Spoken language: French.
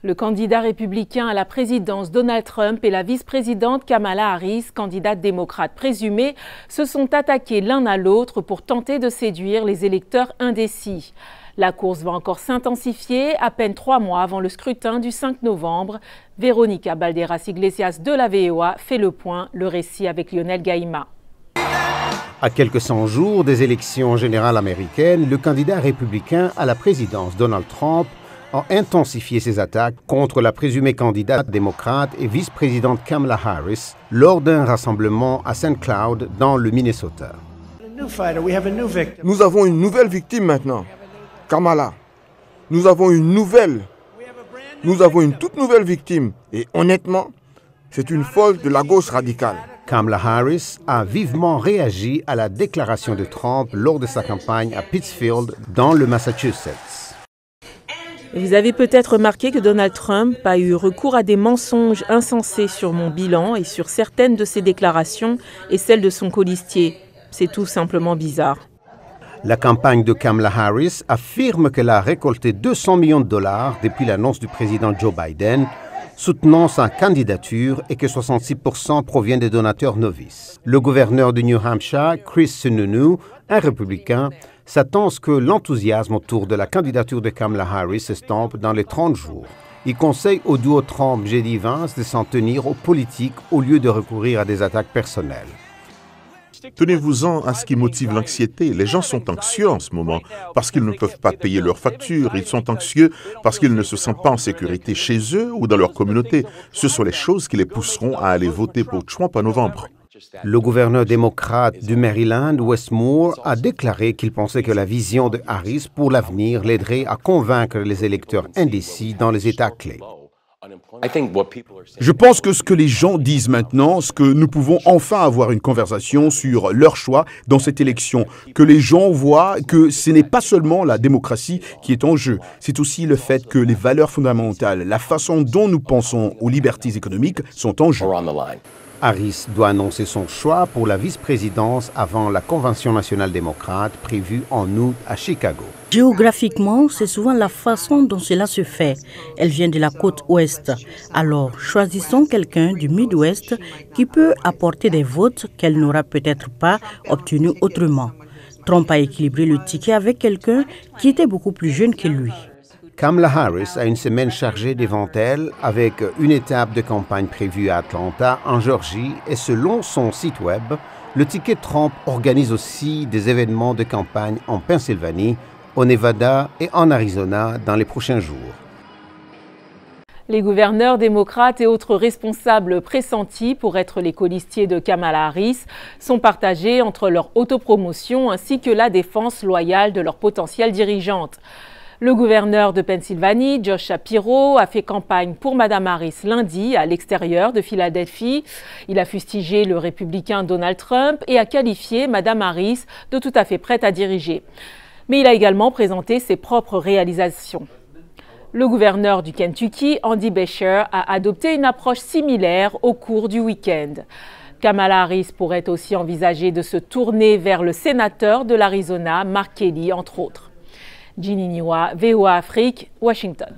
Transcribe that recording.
Le candidat républicain à la présidence Donald Trump et la vice-présidente Kamala Harris, candidate démocrate présumée, se sont attaqués l'un à l'autre pour tenter de séduire les électeurs indécis. La course va encore s'intensifier à peine 3 mois avant le scrutin du 5 novembre. Véronica Balderas-Iglesias de la VOA fait le point, le récit avec Lionel Gaïma. À quelques 100 jours des élections générales américaines, le candidat républicain à la présidence Donald Trump a intensifié ses attaques contre la présumée candidate démocrate et vice-présidente Kamala Harris lors d'un rassemblement à St. Cloud dans le Minnesota. Nous avons une nouvelle victime maintenant, Kamala. Nous avons une toute nouvelle victime et honnêtement, c'est une folle de la gauche radicale. Kamala Harris a vivement réagi à la déclaration de Trump lors de sa campagne à Pittsfield dans le Massachusetts. Vous avez peut-être remarqué que Donald Trump a eu recours à des mensonges insensés sur mon bilan et sur certaines de ses déclarations et celles de son colistier. C'est tout simplement bizarre. La campagne de Kamala Harris affirme qu'elle a récolté 200 millions de dollars depuis l'annonce du président Joe Biden, soutenant sa candidature et que 66% proviennent des donateurs novices. Le gouverneur de New Hampshire, Chris Sununu, un républicain, s'attend à ce que l'enthousiasme autour de la candidature de Kamala Harris s'estompe dans les 30 jours. Il conseille au duo Trump-JD Vance de s'en tenir aux politiques au lieu de recourir à des attaques personnelles. Tenez-vous-en à ce qui motive l'anxiété. Les gens sont anxieux en ce moment parce qu'ils ne peuvent pas payer leurs factures. Ils sont anxieux parce qu'ils ne se sentent pas en sécurité chez eux ou dans leur communauté. Ce sont les choses qui les pousseront à aller voter pour Trump en novembre. Le gouverneur démocrate du Maryland, Wes Moore, a déclaré qu'il pensait que la vision de Harris pour l'avenir l'aiderait à convaincre les électeurs indécis dans les États clés. Je pense que ce que les gens disent maintenant, c'est que nous pouvons enfin avoir une conversation sur leur choix dans cette élection, que les gens voient que ce n'est pas seulement la démocratie qui est en jeu, c'est aussi le fait que les valeurs fondamentales, la façon dont nous pensons aux libertés économiques sont en jeu. Harris doit annoncer son choix pour la vice-présidence avant la Convention nationale démocrate prévue en août à Chicago. Géographiquement, c'est souvent la façon dont cela se fait. Elle vient de la côte ouest. Alors, choisissons quelqu'un du Midwest qui peut apporter des votes qu'elle n'aura peut-être pas obtenus autrement. Trump a équilibré le ticket avec quelqu'un qui était beaucoup plus jeune que lui. Kamala Harris a une semaine chargée devant elle avec une étape de campagne prévue à Atlanta, en Géorgie, et selon son site web, le ticket Trump organise aussi des événements de campagne en Pennsylvanie, au Nevada et en Arizona dans les prochains jours. Les gouverneurs démocrates et autres responsables pressentis pour être les colistiers de Kamala Harris sont partagés entre leur autopromotion ainsi que la défense loyale de leur potentielle dirigeante. Le gouverneur de Pennsylvanie, Josh Shapiro, a fait campagne pour Mme Harris lundi à l'extérieur de Philadelphie. Il a fustigé le républicain Donald Trump et a qualifié Mme Harris de tout à fait prête à diriger. Mais il a également présenté ses propres réalisations. Le gouverneur du Kentucky, Andy Beshear, a adopté une approche similaire au cours du week-end. Kamala Harris pourrait aussi envisager de se tourner vers le sénateur de l'Arizona, Mark Kelly, entre autres. Ginny Niwa, VOA Afrique, Washington.